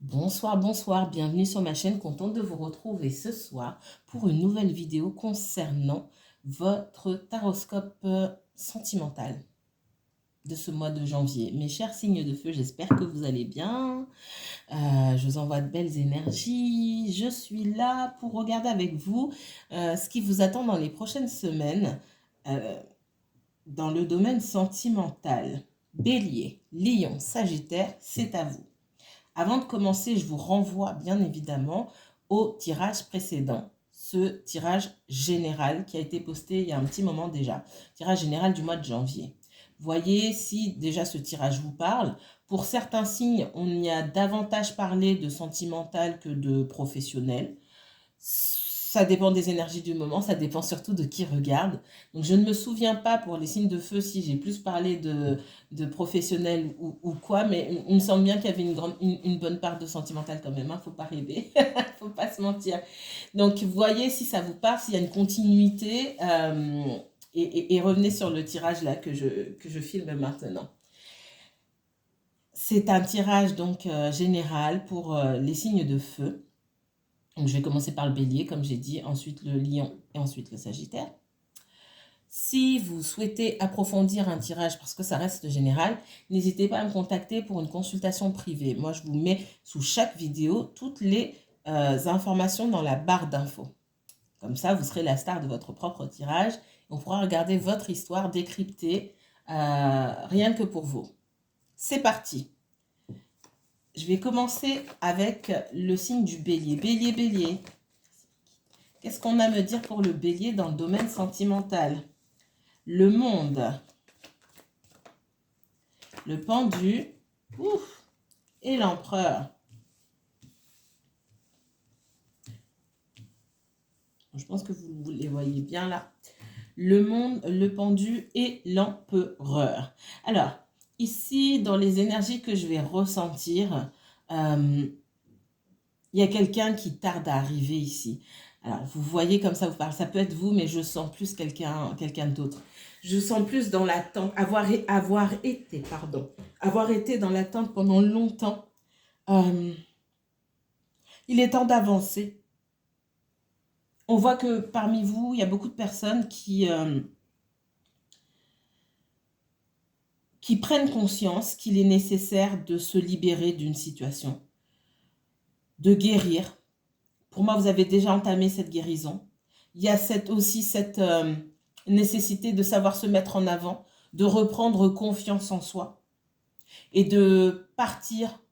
Bonsoir, bonsoir, bienvenue sur ma chaîne, contente de vous retrouver ce soir pour une nouvelle vidéo concernant votre taroscope sentimental de ce mois de janvier. Mes chers signes de feu, j'espère que vous allez bien. Je vous envoie de belles énergies. Je suis là pour regarder avec vous ce qui vous attend dans les prochaines semaines euh, dans le domaine sentimental. Bélier, Lion, Sagittaire, c'est à vous. Avant de commencer, je vous renvoie bien évidemment au tirage précédent, ce tirage général qui a été posté il y a un petit moment déjà, tirage général du mois de janvier. Voyez si déjà ce tirage vous parle. Pour certains signes, on y a davantage parlé de sentimental que de professionnel. Ça dépend des énergies du moment, ça dépend surtout de qui regarde. Donc je ne me souviens pas pour les signes de feu si j'ai plus parlé de professionnel ou quoi, mais il me semble bien qu'il y avait une bonne part de sentimental quand même, hein, faut pas rêver, faut pas se mentir. Donc voyez si ça vous parle, s'il y a une continuité, et revenez sur le tirage là que je filme maintenant. C'est un tirage donc général pour les signes de feu. Donc, je vais commencer par le bélier, comme j'ai dit, ensuite le lion et ensuite le sagittaire. Si vous souhaitez approfondir un tirage, parce que ça reste général, n'hésitez pas à me contacter pour une consultation privée. Moi, je vous mets sous chaque vidéo toutes les informations dans la barre d'infos. Comme ça, vous serez la star de votre propre tirage. On pourra regarder votre histoire décryptée rien que pour vous. C'est parti. Je vais commencer avec le signe du bélier. Bélier, bélier. Qu'est-ce qu'on a à me dire pour le bélier dans le domaine sentimental? Le monde, le pendu, ouf, et l'empereur. Je pense que vous les voyez bien là. Le monde, le pendu et l'empereur. Alors, ici, dans les énergies que je vais ressentir, il y a quelqu'un qui tarde à arriver ici. Alors, vous voyez comme ça vous parle. Ça peut être vous, mais je sens plus quelqu'un d'autre. Je sens plus dans l'attente, avoir été dans l'attente pendant longtemps. Il est temps d'avancer. On voit que parmi vous, il y a beaucoup de personnes qui prennent conscience qu'il est nécessaire de se libérer d'une situation, de guérir. Pour moi, vous avez déjà entamé cette guérison. Il y a aussi cette nécessité de savoir se mettre en avant, de reprendre confiance en soi et de partir,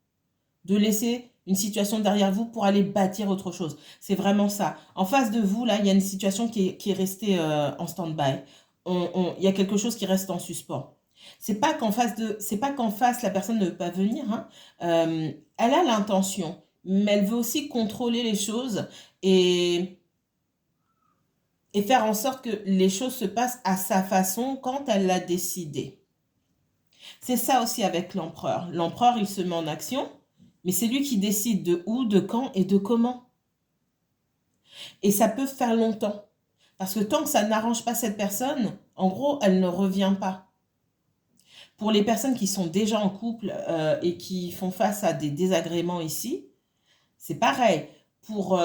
de laisser une situation derrière vous pour aller bâtir autre chose. C'est vraiment ça. En face de vous, là, il y a une situation qui est restée en stand-by. Il y a quelque chose qui reste en suspens. C'est pas qu'en face, la personne ne veut pas venir, hein. Elle a l'intention, mais elle veut aussi contrôler les choses et faire en sorte que les choses se passent à sa façon quand elle l'a décidé. C'est ça aussi avec l'empereur. L'empereur, il se met en action, mais c'est lui qui décide de où, de quand et de comment. Et ça peut faire longtemps. Parce que tant que ça n'arrange pas cette personne, en gros, elle ne revient pas. Pour les personnes qui sont déjà en couple et qui font face à des désagréments ici, c'est pareil. Pour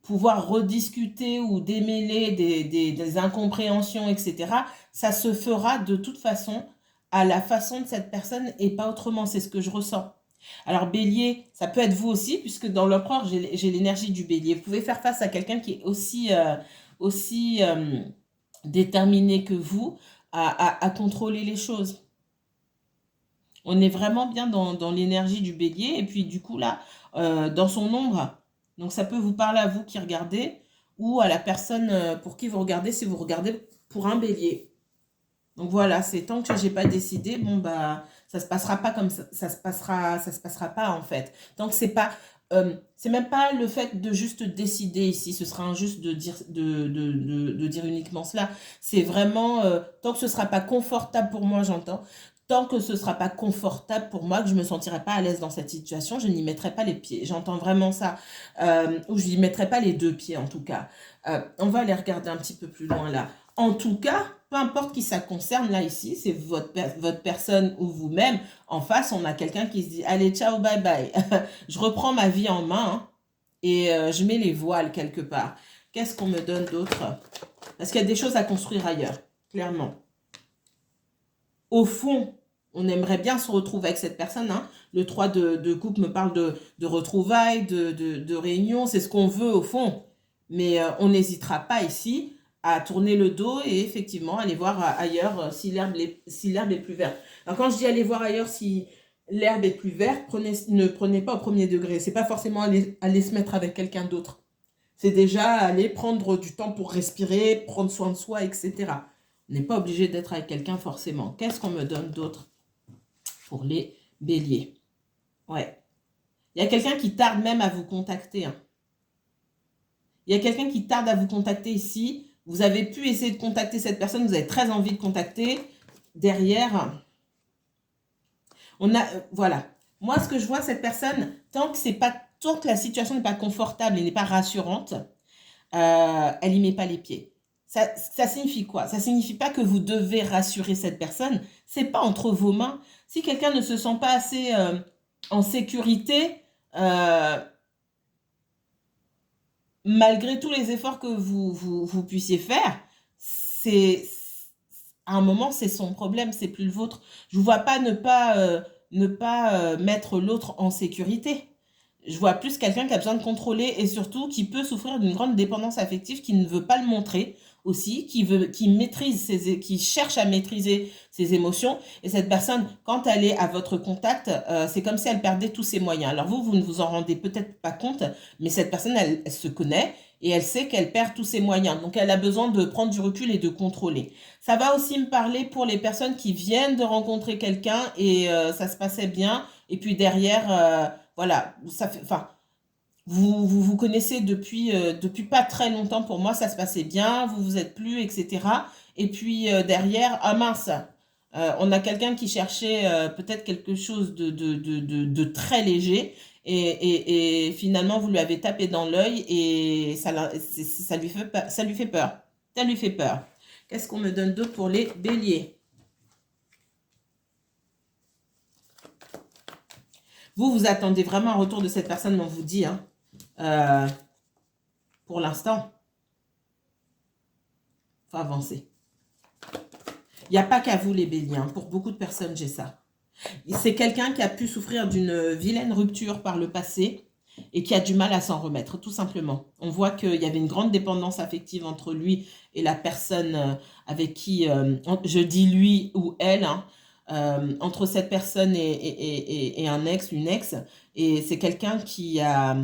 pouvoir rediscuter ou démêler des incompréhensions, etc., ça se fera de toute façon à la façon de cette personne et pas autrement. C'est ce que je ressens. Alors, bélier, ça peut être vous aussi, puisque dans l'empereur, j'ai l'énergie du bélier. Vous pouvez faire face à quelqu'un qui est aussi déterminé que vous à contrôler les choses. On est vraiment bien dans l'énergie du bélier. Et puis, du coup, là, dans son ombre, donc ça peut vous parler à vous qui regardez ou à la personne pour qui vous regardez si vous regardez pour un bélier. Donc voilà, c'est tant que j'ai pas décidé, bon bah ça se passera pas comme ça se passera pas en fait. Tant que c'est même pas le fait de juste décider ici, ce sera injuste de dire de dire uniquement cela. C'est vraiment tant que ce sera pas confortable pour moi, j'entends. Tant que ce sera pas confortable pour moi, que je me sentirai pas à l'aise dans cette situation, je n'y mettrai pas les pieds. J'entends vraiment ça. Ou je n'y mettrai pas les deux pieds en tout cas. On va aller regarder un petit peu plus loin là. En tout cas, peu importe qui ça concerne là ici, c'est votre personne ou vous-même. En face, on a quelqu'un qui se dit, allez, ciao, bye bye. Je reprends ma vie en main hein, et je mets les voiles quelque part. Qu'est-ce qu'on me donne d'autre? Parce qu'il y a des choses à construire ailleurs, clairement. Au fond, on aimerait bien se retrouver avec cette personne. Hein. Le 3 de coupe me parle de retrouvailles, de réunions. C'est ce qu'on veut au fond. Mais on n'hésitera pas ici à tourner le dos et effectivement aller voir ailleurs si l'herbe est plus verte. Alors quand je dis aller voir ailleurs si l'herbe est plus verte, ne prenez pas au premier degré. C'est pas forcément aller se mettre avec quelqu'un d'autre. C'est déjà aller prendre du temps pour respirer, prendre soin de soi, etc. On n'est pas obligé d'être avec quelqu'un forcément. Qu'est-ce qu'on me donne d'autre pour les béliers? Ouais. Il y a quelqu'un qui tarde même à vous contacter. Hein. Il y a quelqu'un qui tarde à vous contacter ici. Vous avez pu essayer de contacter cette personne. Vous avez très envie de contacter. Derrière, on a... voilà. Moi, ce que je vois, cette personne, tant que la situation n'est pas confortable et n'est pas rassurante, elle n'y met pas les pieds. Ça signifie quoi? Ça signifie pas que vous devez rassurer cette personne. C'est pas entre vos mains. Si quelqu'un ne se sent pas assez en sécurité, malgré tous les efforts que vous puissiez faire, à un moment, c'est son problème, c'est plus le vôtre. Je ne vois pas ne pas mettre l'autre en sécurité. Je vois plus quelqu'un qui a besoin de contrôler et surtout qui peut souffrir d'une grande dépendance affective, qui ne veut pas le montrer aussi, qui cherche à maîtriser ses émotions. Et cette personne, quand elle est à votre contact, c'est comme si elle perdait tous ses moyens. Alors vous ne vous en rendez peut-être pas compte, mais cette personne, elle se connaît et elle sait qu'elle perd tous ses moyens. Donc elle a besoin de prendre du recul et de contrôler. Ça va aussi me parler pour les personnes qui viennent de rencontrer quelqu'un et ça se passait bien. Et puis derrière... voilà, ça fait, enfin, vous connaissez depuis pas très longtemps pour moi, ça se passait bien, vous vous êtes plu, etc. Et puis derrière, ah mince, on a quelqu'un qui cherchait peut-être quelque chose de très léger et finalement vous lui avez tapé dans l'œil et ça lui fait peur, ça lui fait peur, ça lui fait peur. Qu'est-ce qu'on me donne d'autre pour les béliers? Vous attendez vraiment un retour de cette personne, on vous dit, hein, pour l'instant. Il faut avancer. Il n'y a pas qu'à vous les béliers, hein. Pour beaucoup de personnes, j'ai ça. C'est quelqu'un qui a pu souffrir d'une vilaine rupture par le passé et qui a du mal à s'en remettre, tout simplement. On voit qu'il y avait une grande dépendance affective entre lui et la personne avec qui, je dis lui ou elle, hein, entre cette personne et un ex, une ex. Et c'est quelqu'un qui a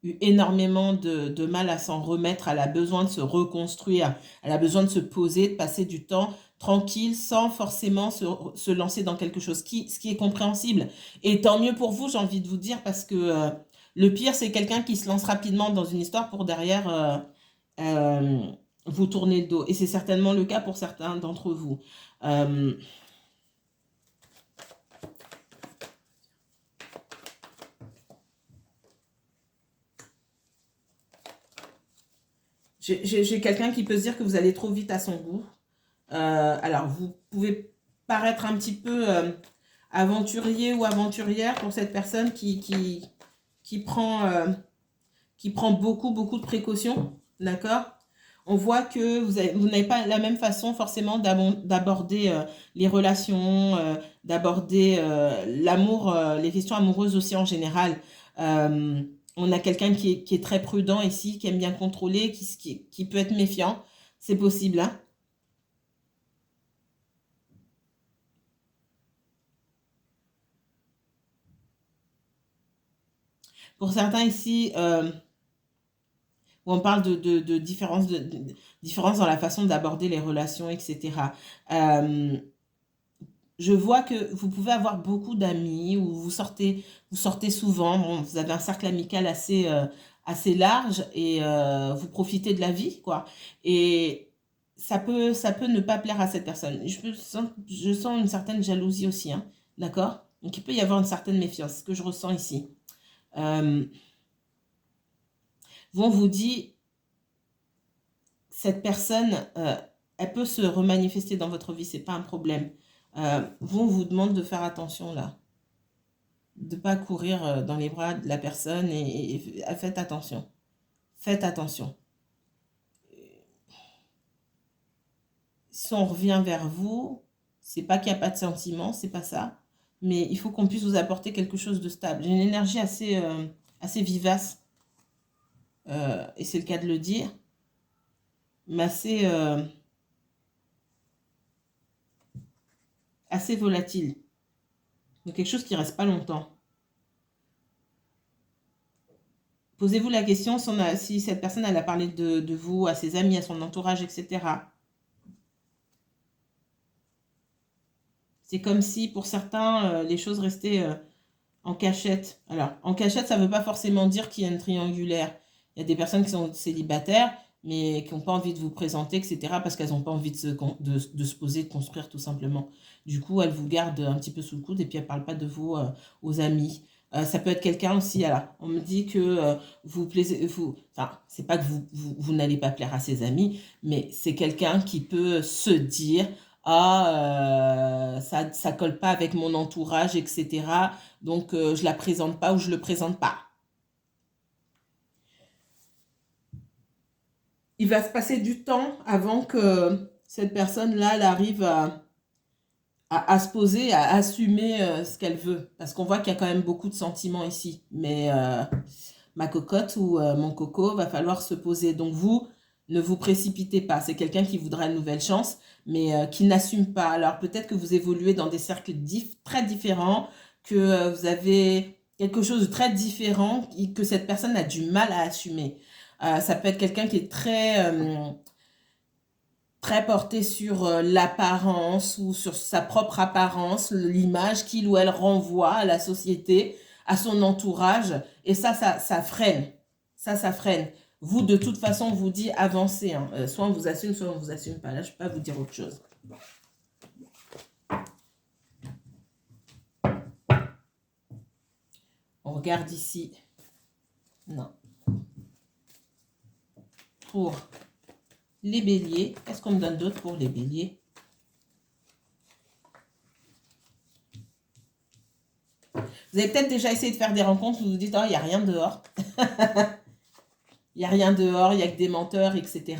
eu énormément de mal à s'en remettre. Elle a besoin de se reconstruire. Elle a besoin de se poser, de passer du temps tranquille sans forcément se lancer dans quelque chose, ce qui est compréhensible. Et tant mieux pour vous, j'ai envie de vous dire, parce que le pire, c'est quelqu'un qui se lance rapidement dans une histoire pour derrière vous tourner le dos. Et c'est certainement le cas pour certains d'entre vous. J'ai quelqu'un qui peut se dire que vous allez trop vite à son goût. Alors, vous pouvez paraître un petit peu aventurier ou aventurière pour cette personne qui prend beaucoup de précautions. D'accord? On voit que vous n'avez pas la même façon forcément d'aborder les relations, d'aborder l'amour, les questions amoureuses aussi en général. On a quelqu'un qui est très prudent ici, qui aime bien contrôler, qui peut être méfiant. C'est possible, hein? Pour certains ici, où on parle de différence dans la façon d'aborder les relations, etc. Je vois que vous pouvez avoir beaucoup d'amis, ou vous sortez souvent, bon, vous avez un cercle amical assez large, et vous profitez de la vie, quoi. Et ça peut ne pas plaire à cette personne. Je sens une certaine jalousie aussi, hein, d'accord? Donc il peut y avoir une certaine méfiance, ce que je ressens ici. On vous dit, cette personne Elle peut se remanifester dans votre vie, c'est pas un problème. On vous demande de faire attention là. De ne pas courir dans les bras de la personne et faites attention. Faites attention. Si on revient vers vous, c'est pas qu'il n'y a pas de sentiment, c'est pas ça. Mais il faut qu'on puisse vous apporter quelque chose de stable. J'ai une énergie assez vivace, et c'est le cas de le dire, mais assez volatile. Donc quelque chose qui ne reste pas longtemps. Posez-vous la question si cette personne elle a parlé de vous, à ses amis, à son entourage, etc. C'est comme si pour certains, les choses restaient en cachette. Alors, en cachette, ça ne veut pas forcément dire qu'il y a une triangulaire. Il y a des personnes qui sont célibataires, mais qui n'ont pas envie de vous présenter, etc. parce qu'elles n'ont pas envie de se poser, de construire tout simplement. Du coup, elles vous gardent un petit peu sous le coude et puis elles ne parlent pas de vous aux amis. Ça peut être quelqu'un aussi, alors, on me dit que vous plaisez, enfin, c'est pas que vous n'allez pas plaire à ses amis, mais c'est quelqu'un qui peut se dire, ah, ça colle pas avec mon entourage, etc. Donc, je la présente pas ou je le présente pas. Il va se passer du temps avant que cette personne-là elle arrive à se poser, à assumer ce qu'elle veut. Parce qu'on voit qu'il y a quand même beaucoup de sentiments ici. Mais ma cocotte ou mon coco, va falloir se poser. Donc vous, ne vous précipitez pas. C'est quelqu'un qui voudra une nouvelle chance, mais qui n'assume pas. Alors peut-être que vous évoluez dans des cercles très différents, que vous avez quelque chose de très différent, que cette personne a du mal à assumer. Ça peut être quelqu'un qui est très porté sur l'apparence ou sur sa propre apparence, l'image qu'il ou elle renvoie à la société, à son entourage. Et ça freine. Ça freine. Vous, de toute façon, on vous dit avancez. Hein. Soit on vous assume, soit on ne vous assume pas. Là, je ne peux pas vous dire autre chose. On regarde ici. Non. Pour les béliers, qu'est-ce qu'on me donne d'autre pour les béliers? Vous avez peut-être déjà essayé de faire des rencontres, vous vous dites, oh, il n'y a rien dehors. Il n'y a rien dehors, il n'y a que des menteurs, etc.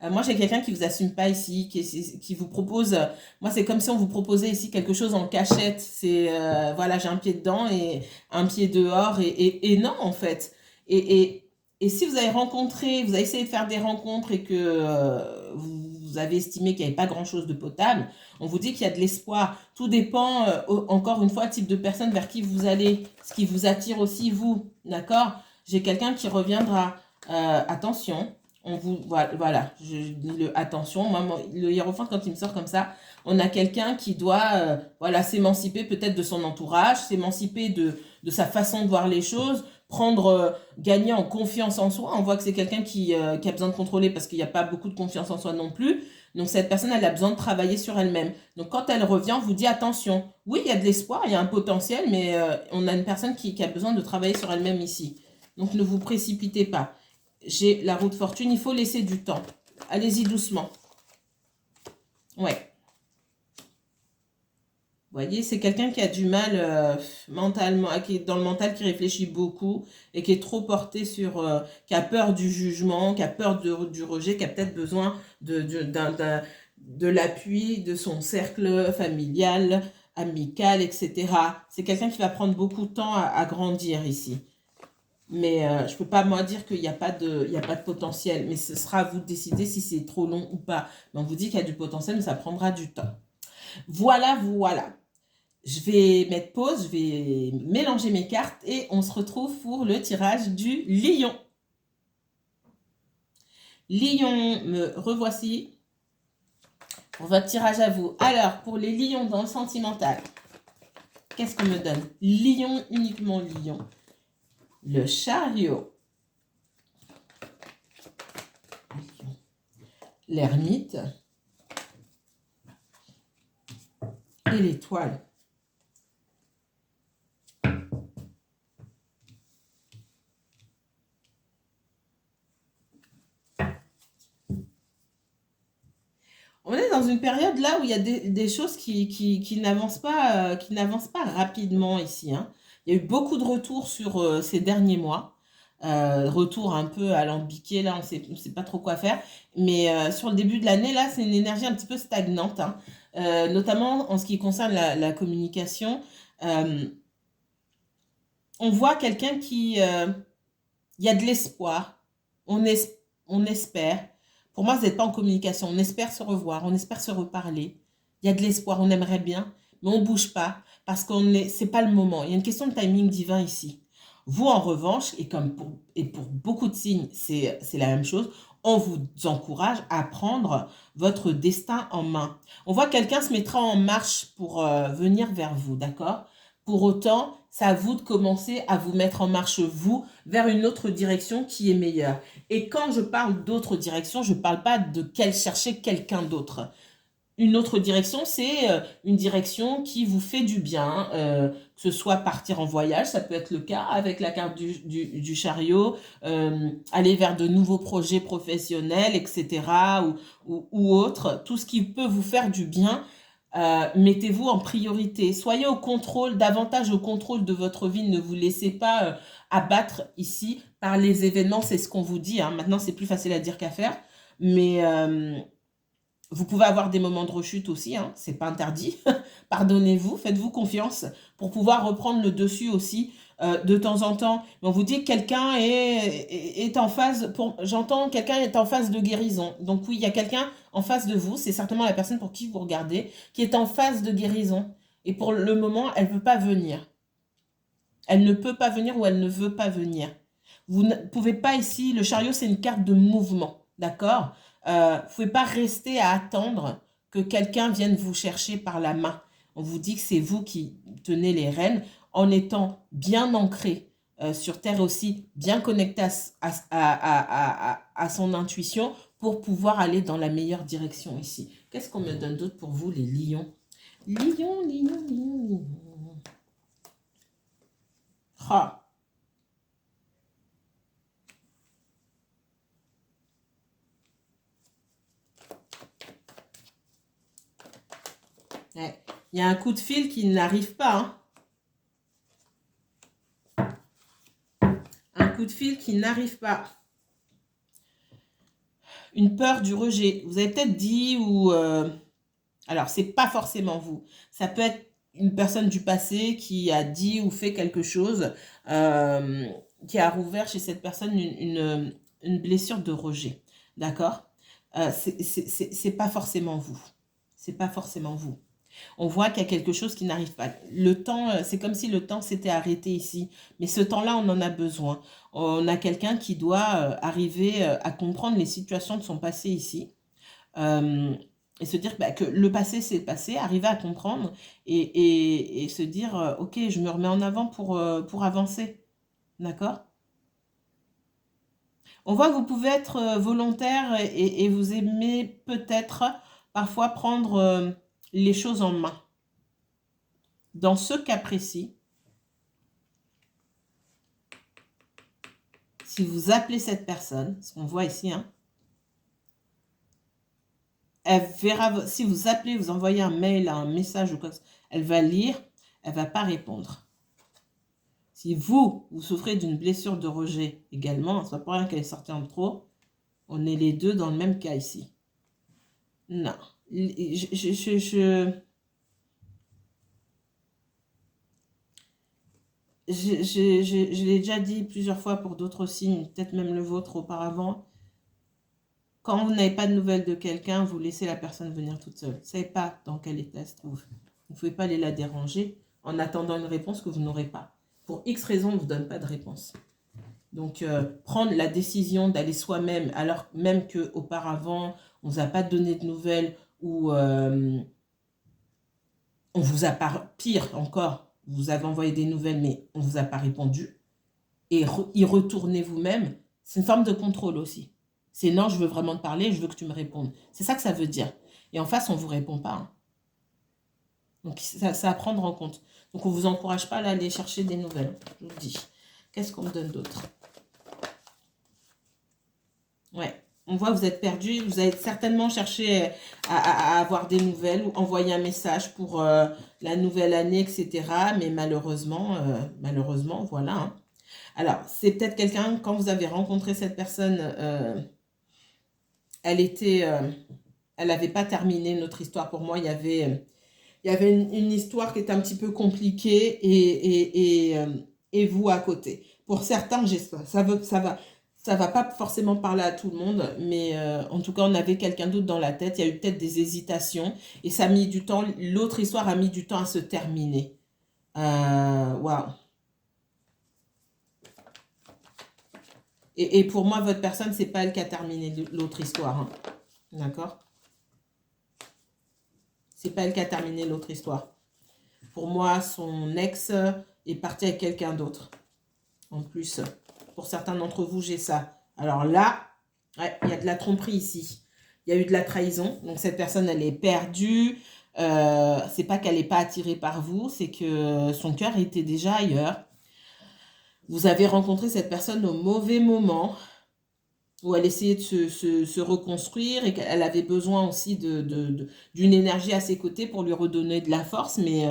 Moi, j'ai quelqu'un qui ne vous assume pas ici, qui vous propose... moi, c'est comme si on vous proposait ici quelque chose en cachette. C'est, voilà, j'ai un pied dedans et un pied dehors. Et non, en fait. Et si vous avez rencontré, vous avez essayé de faire des rencontres et que vous avez estimé qu'il n'y avait pas grand-chose de potable, on vous dit qu'il y a de l'espoir. Tout dépend, encore une fois, type de personne vers qui vous allez, ce qui vous attire aussi, vous. D'accord? J'ai quelqu'un qui reviendra. Attention, on vous voilà, je dis le attention. Moi, le hiérophante quand il me sort comme ça, on a quelqu'un qui doit voilà s'émanciper peut-être de son entourage, s'émanciper de sa façon de voir les choses, gagner en confiance en soi. On voit que c'est quelqu'un qui a besoin de contrôler parce qu'il n'y a pas beaucoup de confiance en soi non plus. Donc cette personne, elle a besoin de travailler sur elle-même. Donc quand elle revient, on vous dit attention. Oui, il y a de l'espoir, il y a un potentiel, mais on a une personne qui a besoin de travailler sur elle-même ici. Donc ne vous précipitez pas. J'ai la roue de fortune, il faut laisser du temps. Allez-y doucement. Ouais. Vous voyez, c'est quelqu'un qui a du mal mentalement, qui est dans le mental, qui réfléchit beaucoup et qui est trop porté sur, qui a peur du jugement, qui a peur du rejet, qui a peut-être besoin de l'appui de son cercle familial, amical, etc. C'est quelqu'un qui va prendre beaucoup de temps à grandir ici. Mais je ne peux pas moi dire qu'il n'y a pas de potentiel. Mais ce sera à vous de décider si c'est trop long ou pas. Mais on vous dit qu'il y a du potentiel, mais ça prendra du temps. Voilà, voilà. Je vais mettre pause, je vais mélanger mes cartes et on se retrouve pour le tirage du lion. Lion, me revoici pour votre tirage à vous. Alors, pour les lions dans le sentimental, qu'est-ce qu'on me donne? Lion, uniquement lion. Le chariot. L'ermite et l'étoile. dans une période là où il y a des choses qui n'avancent pas rapidement ici, hein. Il y a eu beaucoup de retours sur ces derniers mois. Retour un peu alambiqué, là, on sait pas trop quoi faire. Mais sur le début de l'année, là, c'est une énergie un petit peu stagnante, hein. Notamment en ce qui concerne la communication. Euh, on voit quelqu'un il y a de l'espoir. On, on espère. Pour moi, vous n'êtes pas en communication. On espère se revoir, on espère se reparler. Il y a de l'espoir, on aimerait bien, mais on ne bouge pas parce c'est pas le moment. Il y a une question de timing divin ici. Vous, en revanche, et pour beaucoup de signes, c'est la même chose, on vous encourage à prendre votre destin en main. On voit quelqu'un se mettra en marche pour venir vers vous, d'accord? Pour autant, c'est à vous de commencer à vous mettre en marche, vous, vers une autre direction qui est meilleure. Et quand je parle d'autre direction, je ne parle pas de chercher quelqu'un d'autre. Une autre direction, c'est une direction qui vous fait du bien, que ce soit partir en voyage, ça peut être le cas avec la carte du chariot, aller vers de nouveaux projets professionnels, etc. ou autre, tout ce qui peut vous faire du bien. Mettez-vous en priorité. Soyez davantage au contrôle de votre vie. Ne vous laissez pas abattre ici par les événements. C'est ce qu'on vous dit, hein. Maintenant, c'est plus facile à dire qu'à faire. Mais vous pouvez avoir des moments de rechute aussi, hein. C'est pas interdit. Pardonnez-vous, faites-vous confiance pour pouvoir reprendre le dessus aussi de temps en temps. Mais on vous dit que quelqu'un est en phase, j'entends quelqu'un est en phase de guérison. Donc oui, il y a quelqu'un en face de vous, c'est certainement la personne pour qui vous regardez, qui est en phase de guérison. Et pour le moment, elle ne peut pas venir. Elle ne peut pas venir ou elle ne veut pas venir. Vous ne pouvez pas ici, le chariot c'est une carte de mouvement, d'accord? Vous ne pouvez pas rester à attendre que quelqu'un vienne vous chercher par la main. On vous dit que c'est vous qui tenez les rênes en étant bien ancré sur Terre aussi, bien connecté à son intuition pour pouvoir aller dans la meilleure direction ici. Qu'est-ce qu'on me donne d'autre pour vous, les lions? Lions, lions, lions, lions. Ah. Ouais. Il y a un coup de fil qui n'arrive pas, hein. Un coup de fil qui n'arrive pas. Une peur du rejet. Vous avez peut-être dit ou... alors, c'est pas forcément vous. Ça peut être une personne du passé qui a dit ou fait quelque chose qui a rouvert chez cette personne une blessure de rejet. D'accord? C'est pas forcément vous. C'est pas forcément vous. On voit qu'il y a quelque chose qui n'arrive pas. Le temps, c'est comme si le temps s'était arrêté ici. Mais ce temps-là, on en a besoin. On a quelqu'un qui doit arriver à comprendre les situations de son passé ici. Et se dire que le passé, c'est le passé. Arriver à comprendre et se dire, ok, je me remets en avant pour avancer. D'accord? On voit que vous pouvez être volontaire et vous aimez peut-être parfois prendre les choses en main. Dans ce cas précis, si vous appelez cette personne, ce qu'on voit ici, hein, elle verra, si vous appelez, vous envoyez un mail, un message ou quoi, elle va lire, elle ne va pas répondre. Si vous souffrez d'une blessure de rejet également, ce n'est pas pour rien qu'elle est sortie en trop, on est les deux dans le même cas ici. Non. Je l'ai déjà dit plusieurs fois pour d'autres signes, peut-être même le vôtre auparavant. Quand vous n'avez pas de nouvelles de quelqu'un, vous laissez la personne venir toute seule. Vous ne savez pas dans quel état elle se trouve. Vous ne pouvez pas aller la déranger en attendant une réponse que vous n'aurez pas. Pour X raisons, on ne vous donne pas de réponse. Donc, prendre la décision d'aller soi-même, alors même qu'auparavant, on ne vous a pas donné de nouvelles ou on vous a pas, pire encore, vous avez envoyé des nouvelles, mais on ne vous a pas répondu. Et y retourner vous-même, c'est une forme de contrôle aussi. C'est non, je veux vraiment te parler, je veux que tu me répondes. C'est ça que ça veut dire. Et en face, on ne vous répond pas, hein. Donc, ça à prendre en compte. Donc, on ne vous encourage pas à aller chercher des nouvelles, je vous le dis. Qu'est-ce qu'on me donne d'autre? Ouais. On voit que vous êtes perdu. Vous avez certainement cherché à avoir des nouvelles ou envoyer un message pour la nouvelle année, etc. Mais malheureusement, voilà. Hein. Alors, c'est peut-être quelqu'un, quand vous avez rencontré cette personne, elle n'avait pas terminé notre histoire. Pour moi, il y avait une histoire qui était un petit peu compliquée et vous à côté. Pour certains, j'espère, ça va pas forcément parler à tout le monde, mais en tout cas, on avait quelqu'un d'autre dans la tête. Il y a eu peut-être des hésitations et ça a mis du temps. L'autre histoire a mis du temps à se terminer. Waouh. Et pour moi, votre personne, c'est pas elle qui a terminé l'autre histoire. Hein. D'accord? C'est pas elle qui a terminé l'autre histoire. Pour moi, son ex est parti avec quelqu'un d'autre. En plus, pour certains d'entre vous, j'ai ça. Alors là, ouais, il y a de la tromperie ici. Il y a eu de la trahison. Donc cette personne, elle est perdue. C'est pas qu'elle n'est pas attirée par vous, c'est que son cœur était déjà ailleurs. Vous avez rencontré cette personne au mauvais moment, où elle essayait de se reconstruire et qu'elle avait besoin aussi d'une énergie à ses côtés pour lui redonner de la force. Mais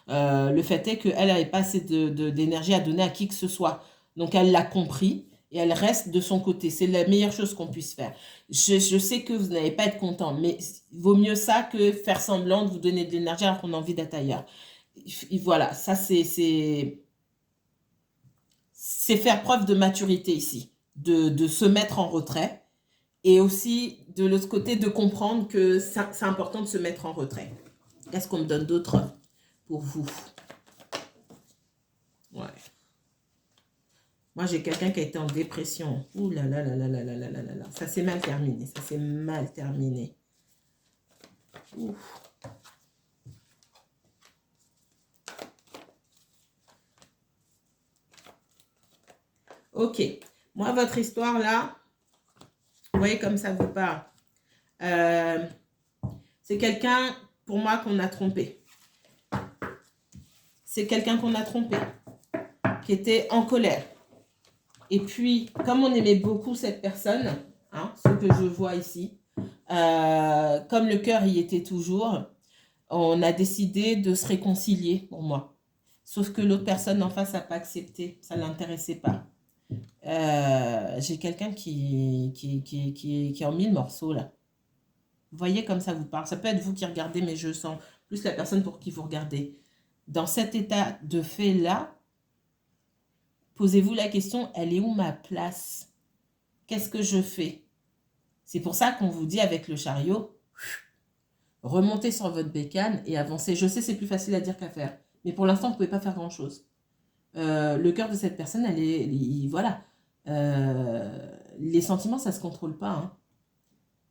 le fait est qu'elle n'avait pas assez d'énergie à donner à qui que ce soit. Donc elle l'a compris et elle reste de son côté. C'est la meilleure chose qu'on puisse faire. Je sais que vous n'allez pas être content, mais il vaut mieux ça que faire semblant de vous donner de l'énergie alors qu'on a envie d'être ailleurs. Et voilà, ça c'est faire preuve de maturité ici, de se mettre en retrait et aussi de l'autre côté de comprendre que c'est important de se mettre en retrait. Qu'est-ce qu'on me donne d'autre pour vous? Ouais. Moi, j'ai quelqu'un qui a été en dépression. Ouh là là là là là là là là là là. Ça s'est mal terminé. Ça s'est mal terminé. Ouf. Ok. Moi, votre histoire là, vous voyez comme ça vous parle. C'est quelqu'un, pour moi, qu'on a trompé. C'est quelqu'un qu'on a trompé, qui était en colère. Et puis, comme on aimait beaucoup cette personne, hein, ce que je vois ici, comme le cœur y était toujours, on a décidé de se réconcilier pour moi. Sauf que l'autre personne en face n'a pas accepté, ça ne l'intéressait pas. J'ai quelqu'un qui est en 1000 morceaux là. Vous voyez comme ça vous parle. Ça peut être vous qui regardez, mais je sens plus la personne pour qui vous regardez. Dans cet état de fait là, posez-vous la question, elle est où ma place? Qu'est-ce que je fais? C'est pour ça qu'on vous dit avec le chariot, remontez sur votre bécane et avancez. Je sais, c'est plus facile à dire qu'à faire. Mais pour l'instant, vous ne pouvez pas faire grand-chose. Le cœur de cette personne, voilà. Les sentiments, ça ne se contrôle pas. Hein.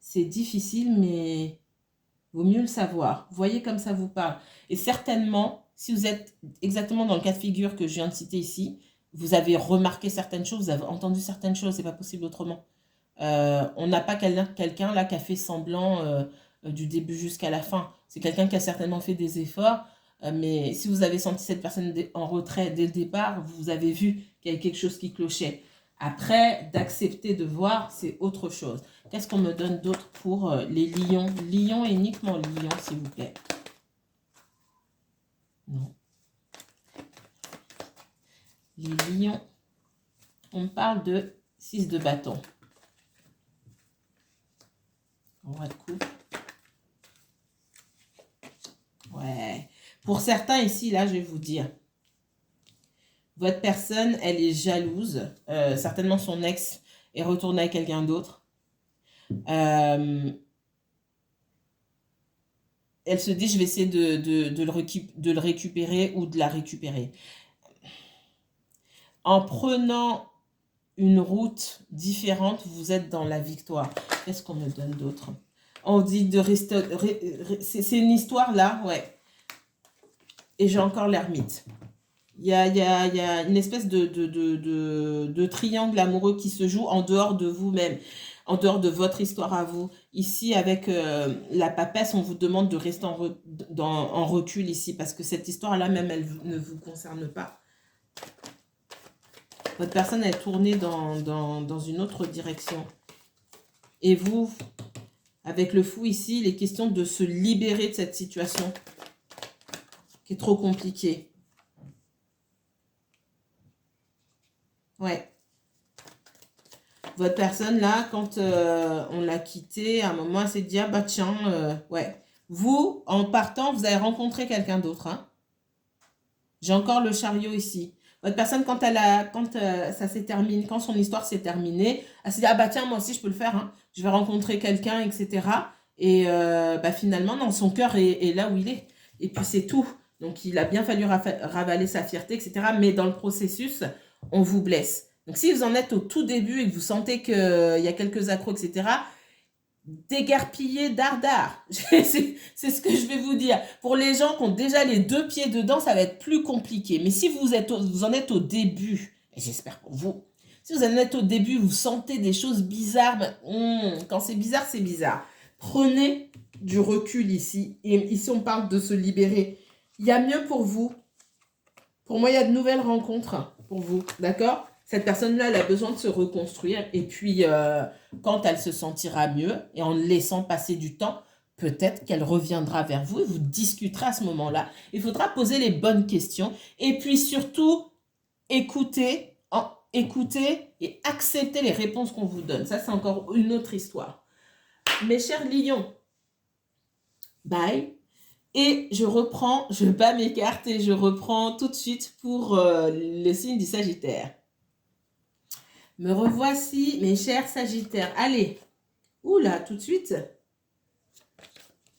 C'est difficile, mais vaut mieux le savoir. Vous voyez comme ça vous parle. Et certainement, si vous êtes exactement dans le cas de figure que je viens de citer ici, vous avez remarqué certaines choses, vous avez entendu certaines choses, c'est pas possible autrement. On n'a pas quelqu'un là qui a fait semblant du début jusqu'à la fin. C'est quelqu'un qui a certainement fait des efforts, mais si vous avez senti cette personne en retrait dès le départ, vous avez vu qu'il y avait quelque chose qui clochait. Après, d'accepter de voir, c'est autre chose. Qu'est-ce qu'on me donne d'autre pour les lions? Lions et uniquement lions, s'il vous plaît. Non. Les lions, on parle de 6 de bâton. Roi de coupe. Ouais. Pour certains ici, là, je vais vous dire. Votre personne, elle est jalouse. Certainement, son ex est retourné avec quelqu'un d'autre. Elle se dit, je vais essayer de le récupérer ou de la récupérer. En prenant une route différente, vous êtes dans la victoire. Qu'est-ce qu'on me donne d'autre? On dit de rester... C'est une histoire là, ouais. Et j'ai encore l'ermite. Il y a une espèce de triangle amoureux qui se joue en dehors de vous-même, en dehors de votre histoire à vous. Ici, avec la papesse, on vous demande de rester en recul ici, parce que cette histoire-là, même, elle ne vous concerne pas. Votre personne est tournée dans une autre direction. Et vous, avec le fou ici, il est question de se libérer de cette situation qui est trop compliquée. Ouais. Votre personne là, quand on l'a quitté, à un moment, elle s'est dit, ah bah tiens, ouais. Vous, en partant, vous avez rencontré quelqu'un d'autre. Hein. J'ai encore le chariot ici. Votre personne, quand ça s'est terminé, quand son histoire s'est terminée, elle s'est dit, ah bah tiens, moi aussi, je peux le faire. Hein. Je vais rencontrer quelqu'un, etc. Et bah, finalement, non, son cœur est là où il est. Et puis, c'est tout. Donc, il a bien fallu ravaler sa fierté, etc. Mais dans le processus, on vous blesse. Donc, si vous en êtes au tout début et que vous sentez qu'il y a quelques accros, etc., déguerpiller dardard. C'est ce que je vais vous dire. Pour les gens qui ont déjà les 2 pieds dedans, ça va être plus compliqué. Mais si vous en êtes au début, et j'espère pour vous, si vous en êtes au début, vous sentez des choses bizarres, quand c'est bizarre, c'est bizarre. Prenez du recul ici. Et ici, on parle de se libérer. Il y a mieux pour vous. Pour moi, il y a de nouvelles rencontres pour vous. D'accord ? Cette personne-là, elle a besoin de se reconstruire. Et puis, quand elle se sentira mieux, et en laissant passer du temps, peut-être qu'elle reviendra vers vous et vous discuterez à ce moment-là. Il faudra poser les bonnes questions. Et puis surtout, écoutez et accepter les réponses qu'on vous donne. Ça, c'est encore une autre histoire. Mes chers lions, bye. Et je bats mes cartes et je reprends tout de suite pour le signe du Sagittaire. Me revoici, mes chers Sagittaires. Allez, oula, tout de suite.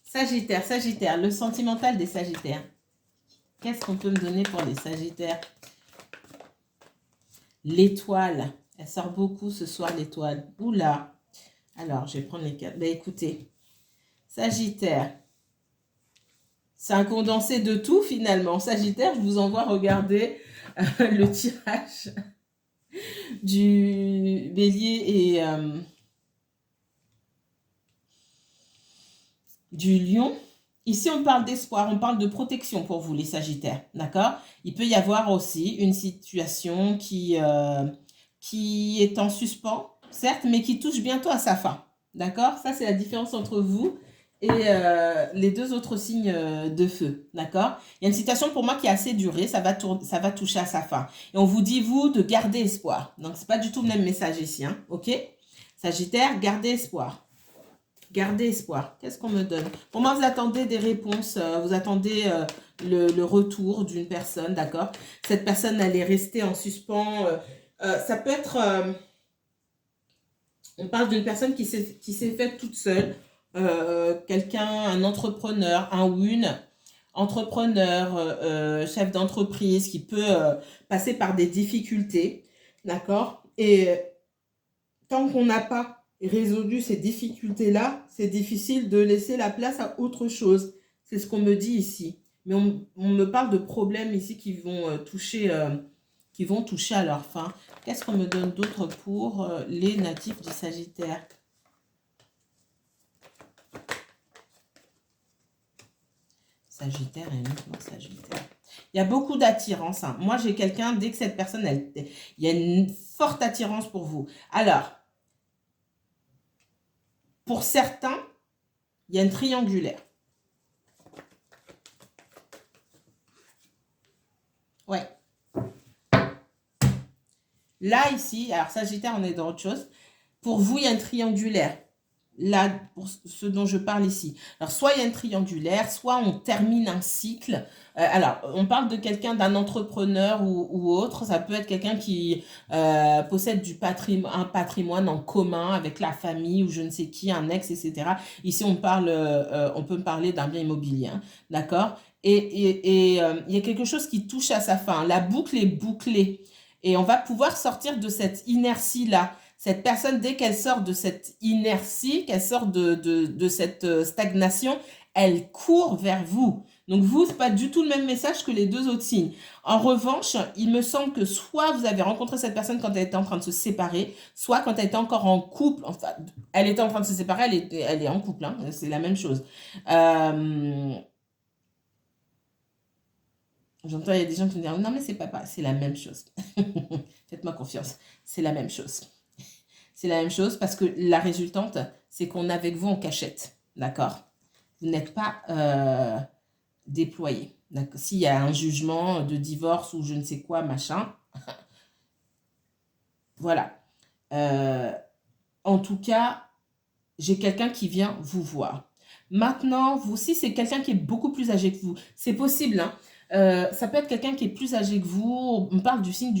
Sagittaire, le sentimental des Sagittaires. Qu'est-ce qu'on peut me donner pour les Sagittaires? L'étoile. Elle sort beaucoup ce soir, l'étoile. Oula. Alors, je vais prendre les cartes. Ben, écoutez, Sagittaire. C'est un condensé de tout finalement. Sagittaire, je vous envoie regarder le tirage du bélier et du lion. Ici, on parle d'espoir, on parle de protection pour vous, les Sagittaires, d'accord? Il peut y avoir aussi une situation qui est en suspens, certes, mais qui touche bientôt à sa fin, d'accord? Ça, c'est la différence entre vous et les 2 autres signes de feu, d'accord? Il y a une situation pour moi qui est assez durée, ça va toucher à sa fin. Et on vous dit, vous, de garder espoir. Donc, c'est pas du tout le même message ici, hein, ok? Sagittaire, gardez espoir. Gardez espoir. Qu'est-ce qu'on me donne? Pour moi, vous attendez des réponses, vous attendez le retour d'une personne, d'accord? Cette personne, elle est restée en suspens. Ça peut être... on parle d'une personne qui s'est faite toute seule. Quelqu'un, un entrepreneur, un ou une entrepreneur, chef d'entreprise qui peut passer par des difficultés, d'accord? Et tant qu'on n'a pas résolu ces difficultés-là, c'est difficile de laisser la place à autre chose. C'est ce qu'on me dit ici. Mais on me parle de problèmes ici qui vont toucher à leur fin. Qu'est-ce qu'on me donne d'autre pour les natifs du Sagittaire? Sagittaire et uniquement Sagittaire. Il y a beaucoup d'attirance. Hein. Moi, j'ai quelqu'un, dès que cette personne, il y a une forte attirance pour vous. Alors, pour certains, il y a une triangulaire. Ouais. Là, ici, alors Sagittaire, on est dans autre chose. Pour vous, il y a une triangulaire. Là, pour ce dont je parle ici. Alors, soit il y a une triangulaire, soit on termine un cycle. Alors, on parle de quelqu'un, d'un entrepreneur ou autre. Ça peut être quelqu'un qui possède un patrimoine en commun avec la famille ou je ne sais qui, un ex, etc. Ici, on peut me parler d'un bien immobilier, hein, d'accord? Et il y a quelque chose qui touche à sa fin. La boucle est bouclée. Et on va pouvoir sortir de cette inertie-là. Cette personne, dès qu'elle sort de cette inertie, qu'elle sort de cette stagnation, elle court vers vous. Donc vous, ce n'est pas du tout le même message que les 2 autres signes. En revanche, il me semble que soit vous avez rencontré cette personne quand elle était en train de se séparer, soit quand elle était encore en couple. Enfin, elle était en train de se séparer, elle est en couple, hein, c'est la même chose. J'entends, il y a des gens qui me disent, non mais c'est la même chose. Faites-moi confiance, c'est la même chose. c'est la même chose parce que la résultante, c'est qu'on est avec vous en cachette. D'accord? Vous n'êtes pas déployé. S'il y a un jugement de divorce ou je ne sais quoi, machin, voilà. En tout cas, j'ai quelqu'un qui vient vous voir. Maintenant, vous aussi, c'est quelqu'un qui est beaucoup plus âgé que vous. C'est possible, hein. Ça peut être quelqu'un qui est plus âgé que vous. On parle du signe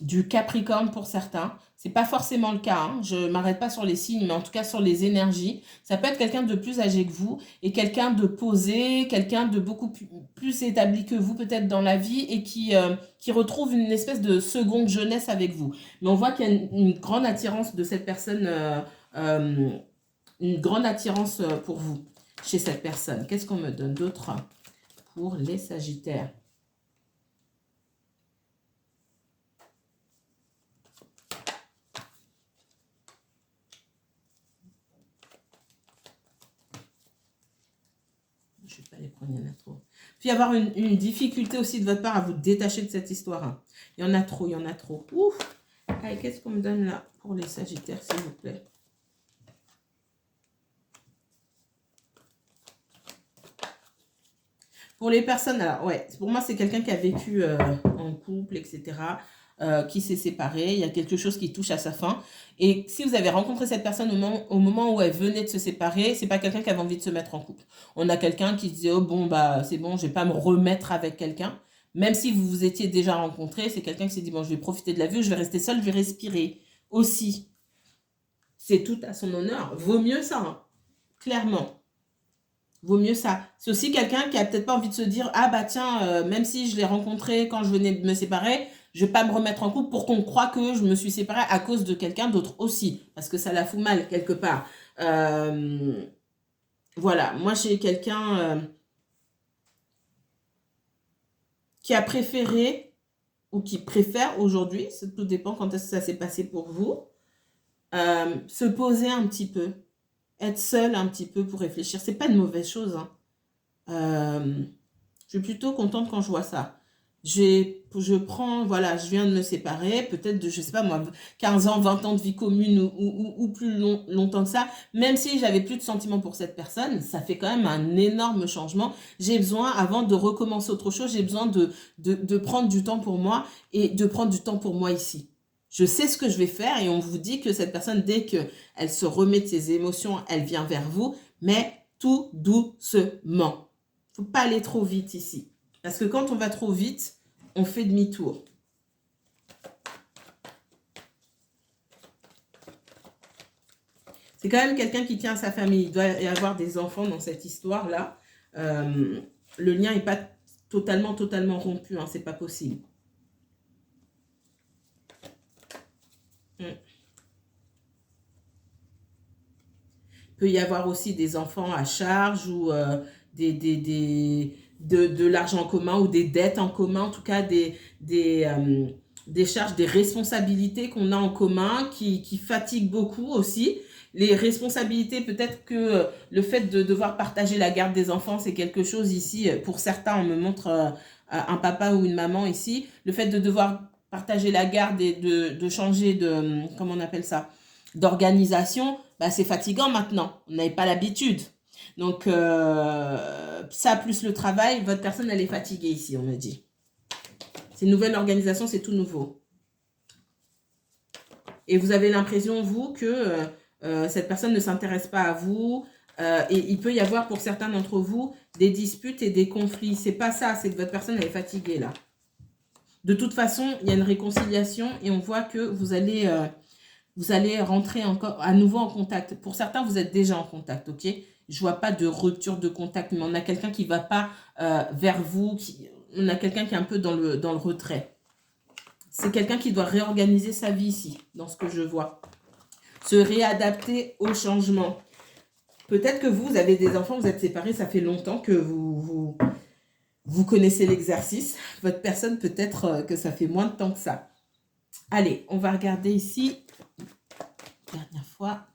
du Capricorne pour certains. C'est pas forcément le cas, hein. Je ne m'arrête pas sur les signes, mais en tout cas sur les énergies. Ça peut être quelqu'un de plus âgé que vous et quelqu'un de posé, quelqu'un de beaucoup plus établi que vous peut-être dans la vie et qui retrouve une espèce de seconde jeunesse avec vous. Mais on voit qu'il y a une grande attirance de cette personne, une grande attirance pour vous chez cette personne. Qu'est-ce qu'on me donne d'autre pour les Sagittaires? Je ne vais pas les prendre, il y en a trop. Puis avoir une difficulté aussi de votre part à vous détacher de cette histoire. Hein. Il y en a trop, il y en a trop. Ouf! Allez, qu'est-ce qu'on me donne là pour les Sagittaires, s'il vous plaît? Pour les personnes, alors ouais, pour moi c'est quelqu'un qui a vécu en couple, etc., qui s'est séparé, il y a quelque chose qui touche à sa fin. Et si vous avez rencontré cette personne au moment où elle venait de se séparer, c'est pas quelqu'un qui avait envie de se mettre en couple. On a quelqu'un qui se disait, oh bon, bah c'est bon, je vais pas me remettre avec quelqu'un. Même si vous vous étiez déjà rencontrés, c'est quelqu'un qui s'est dit, bon, je vais profiter de la vie, je vais rester seul, je vais respirer. Aussi, c'est tout à son honneur. Vaut mieux ça, hein, clairement. Vaut mieux ça. C'est aussi quelqu'un qui a peut-être pas envie de se dire, ah bah tiens, même si je l'ai rencontré quand je venais de me séparer, je vais pas me remettre en couple pour qu'on croie que je me suis séparée à cause de quelqu'un d'autre aussi. Parce que ça la fout mal quelque part. Voilà, moi j'ai quelqu'un qui a préféré ou qui préfère aujourd'hui, tout dépend quand est-ce que ça s'est passé pour vous, se poser un petit peu, être seul un petit peu pour réfléchir. C'est pas une mauvaise chose, hein. Je suis plutôt contente quand je vois ça. Je prends, voilà, je viens de me séparer, peut-être de, je sais pas moi, 15 ans, 20 ans de vie commune ou plus longtemps que ça. Même si j'avais plus de sentiments pour cette personne, ça fait quand même un énorme changement. J'ai besoin, avant de recommencer autre chose, j'ai besoin de prendre du temps pour moi et de prendre du temps pour moi ici. Je sais ce que je vais faire et on vous dit que cette personne, dès qu'elle se remet de ses émotions, elle vient vers vous, mais tout doucement. Faut pas aller trop vite ici. Parce que quand on va trop vite, on fait demi-tour. C'est quand même quelqu'un qui tient à sa famille. Il doit y avoir des enfants dans cette histoire-là. Le lien n'est pas totalement rompu. Hein, c'est pas possible. Il peut y avoir aussi des enfants à charge ou de l'argent en commun ou des dettes en commun, en tout cas des charges, des responsabilités qu'on a en commun qui fatiguent beaucoup aussi. Les responsabilités, peut-être que le fait de devoir partager la garde des enfants, c'est quelque chose ici, pour certains, on me montre un papa ou une maman ici, le fait de devoir partager la garde et de changer de, comment on appelle ça, d'organisation, bah, c'est fatigant maintenant, on n'avait pas l'habitude. Donc, ça plus le travail, votre personne, elle est fatiguée ici, on me dit. C'est une nouvelle organisation, c'est tout nouveau. Et vous avez l'impression, vous, que cette personne ne s'intéresse pas à vous. Et il peut y avoir, pour certains d'entre vous, des disputes et des conflits. C'est pas ça, c'est que votre personne, elle est fatiguée, là. De toute façon, il y a une réconciliation et on voit que vous allez rentrer encore à nouveau en contact. Pour certains, vous êtes déjà en contact, ok? Je vois pas de rupture de contact, mais on a quelqu'un qui va pas vers vous. On a quelqu'un qui est un peu dans le retrait. C'est quelqu'un qui doit réorganiser sa vie ici, dans ce que je vois. Se réadapter au changement. Peut-être que vous avez des enfants, vous êtes séparés, ça fait longtemps que vous connaissez l'exercice. Votre personne, peut-être que ça fait moins de temps que ça. Allez, on va regarder ici. Dernière fois.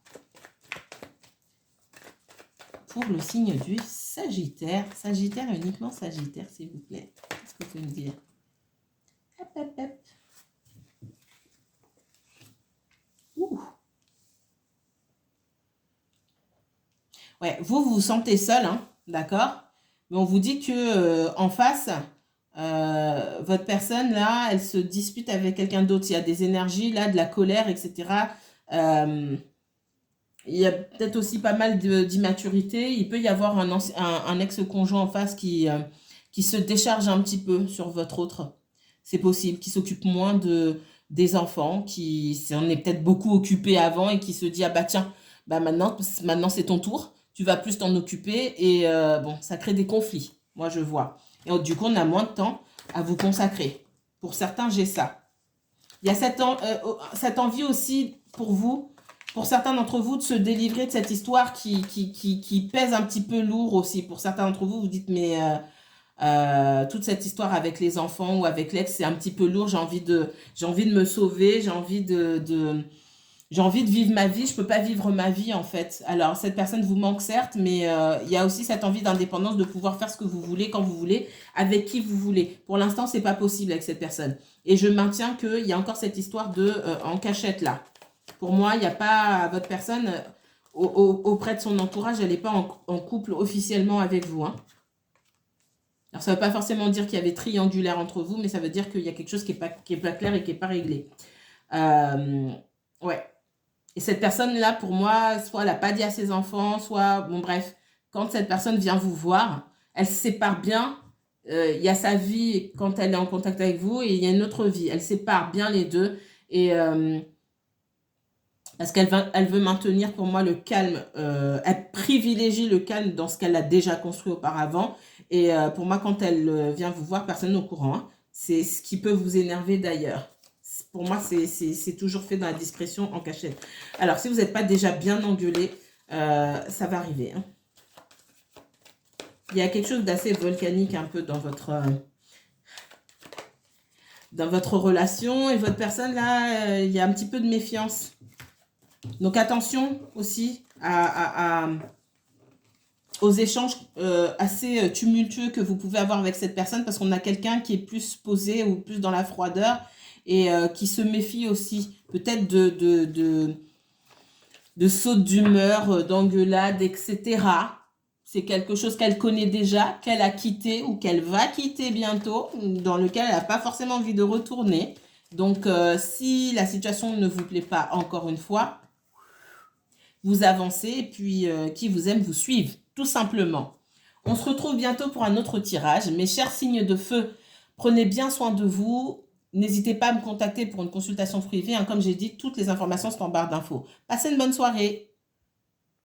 Pour le signe du Sagittaire. Sagittaire, uniquement Sagittaire, s'il vous plaît. Qu'est-ce que vous pouvez me dire? Hop, hop, hop. Ouais, vous vous sentez seul, hein, d'accord? Mais on vous dit que en face, votre personne, là, elle se dispute avec quelqu'un d'autre. Il y a des énergies, là, de la colère, etc. Euh, il y a peut-être aussi pas mal d'immaturité. Il peut y avoir un ex-conjoint en face qui se décharge un petit peu sur votre autre. C'est possible, qui s'occupe moins des enfants, qui s'en est peut-être beaucoup occupé avant et qui se dit, ah bah tiens, bah maintenant c'est ton tour, tu vas plus t'en occuper et bon, ça crée des conflits, moi je vois. Et du coup, on a moins de temps à vous consacrer. Pour certains, j'ai ça. Il y a cette envie aussi pour vous, pour certains d'entre vous, de se délivrer de cette histoire qui pèse un petit peu lourd aussi. Pour certains d'entre vous, vous dites, mais toute cette histoire avec les enfants ou avec l'ex, c'est un petit peu lourd, j'ai envie de me sauver, j'ai envie de vivre ma vie, je peux pas vivre ma vie en fait. Alors cette personne vous manque certes, mais il y a aussi cette envie d'indépendance, de pouvoir faire ce que vous voulez, quand vous voulez, avec qui vous voulez. Pour l'instant, c'est pas possible avec cette personne. Et je maintiens qu'il y a encore cette histoire de en cachette là. Pour moi, il n'y a pas votre personne auprès de son entourage, elle n'est pas en couple officiellement avec vous, hein. Alors, ça ne veut pas forcément dire qu'il y avait triangulaire entre vous, mais ça veut dire qu'il y a quelque chose qui est pas clair et qui n'est pas réglé. Ouais. Et cette personne-là, pour moi, soit elle n'a pas dit à ses enfants, soit, bon bref, quand cette personne vient vous voir, elle se sépare bien. Il y a sa vie quand elle est en contact avec vous et il y a une autre vie. Elle sépare bien les deux. Et parce elle veut maintenir pour moi le calme. Elle privilégie le calme dans ce qu'elle a déjà construit auparavant. Et pour moi, quand elle vient vous voir, personne n'est au courant, hein. C'est ce qui peut vous énerver d'ailleurs. Pour moi, c'est toujours fait dans la discrétion, en cachette. Alors, si vous n'êtes pas déjà bien engueulé, ça va arriver, hein. Il y a quelque chose d'assez volcanique un peu dans votre relation. Et votre personne, là, il y a un petit peu de méfiance. Donc, attention aussi aux échanges assez tumultueux que vous pouvez avoir avec cette personne, parce qu'on a quelqu'un qui est plus posé ou plus dans la froideur et qui se méfie aussi peut-être de sautes d'humeur, d'engueulades, etc. C'est quelque chose qu'elle connaît déjà, qu'elle a quitté ou qu'elle va quitter bientôt, dans lequel elle n'a pas forcément envie de retourner. Donc, si la situation ne vous plaît pas, encore une fois, vous avancez et puis qui vous aime vous suivent, tout simplement. On se retrouve bientôt pour un autre tirage. Mes chers signes de feu, prenez bien soin de vous. N'hésitez pas à me contacter pour une consultation privée, hein. Comme j'ai dit, toutes les informations sont en barre d'infos. Passez une bonne soirée.